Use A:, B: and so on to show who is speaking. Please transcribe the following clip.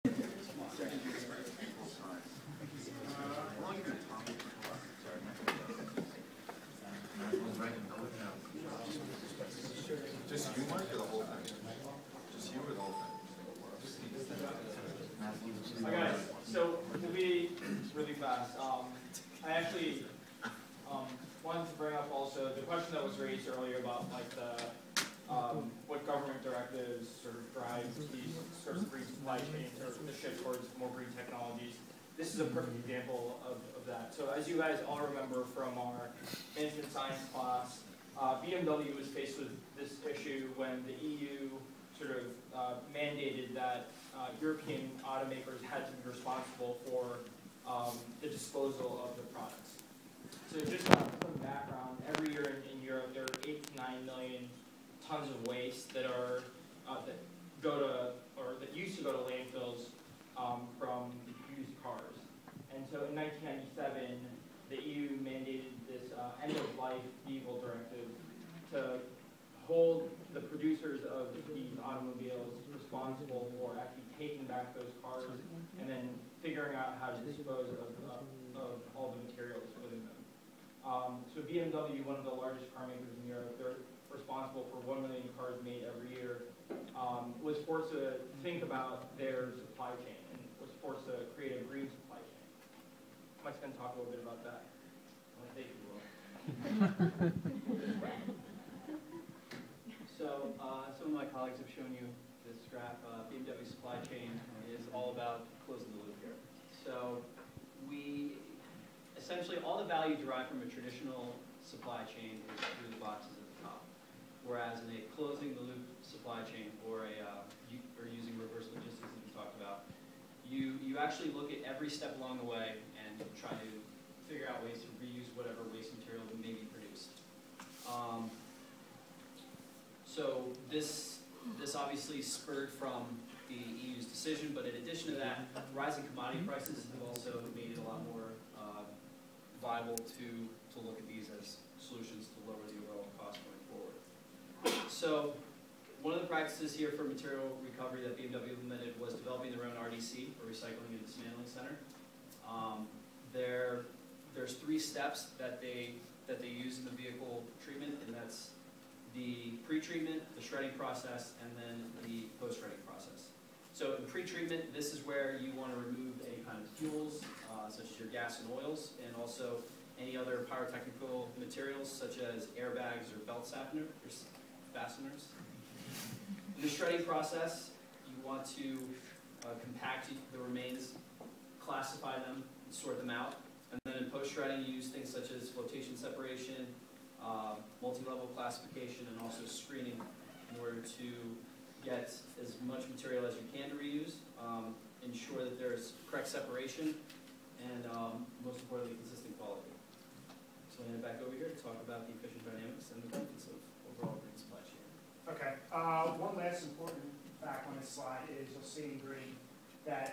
A: Just you, Mark, or the whole thing? Just you or the whole thing?
B: Hi guys, so to be really fast, I actually wanted to bring up also the question that was raised earlier about like the what government directives sort of drive these sorts of green supply chains or the shift towards more green technologies. This is a perfect example of that. So as you guys all remember from our management science class, BMW was faced with this issue when the EU sort of mandated that European automakers had to be responsible for the disposal of the products. So just some background, every year in Europe there are 8 to 9 million tons of waste that are that go to or that used to go to landfills from used cars. And so in 1997, the EU mandated this end-of-life vehicle directive to hold the producers of these automobiles responsible for actually taking back those cars and then figuring out how to dispose of all the materials within them. So BMW, one of the largest car makers in Europe, they're responsible for 1 million cars made every year, was forced to think about their supply chain and was forced to create a green supply chain. Mike's going to talk a little bit about that. I think he will.
C: So some of my colleagues have shown you this graph. BMW supply chain is all about closing the loop here. So essentially all the value derived from a traditional supply chain is through the boxes at the top. Whereas in a closing the loop supply chain or using reverse logistics that we talked about, you actually look at every step along the way and try to figure out ways to reuse whatever waste material that may be produced. So this obviously spurred from the EU's decision, but in addition to that, rising commodity prices have also made it a lot more viable to look at these as solutions to lower the overall cost going forward. So one of the practices here for material recovery that BMW implemented was developing their own RDC, or Recycling and Dismantling Center. There's 3 steps that they use in the vehicle treatment, and that's the pre-treatment, the shredding process, and then the post-shredding process. So in pre-treatment, this is where you want to remove any kind of fuels, such as your gas and oils, and also any other pyrotechnical materials, such as airbags or belt fasteners. In the shredding process, you want to compact the remains, classify them, and sort them out. And then in post-shredding, you use things such as flotation separation, multi-level classification, and also screening in order to get as much material as you can to reuse, ensure that there's correct separation, and most importantly, consistent quality. So I'm going to back over here to talk about the efficient dynamics and the benefits of overall green supply chain.
D: Okay. One last important fact on this slide is you'll see in green that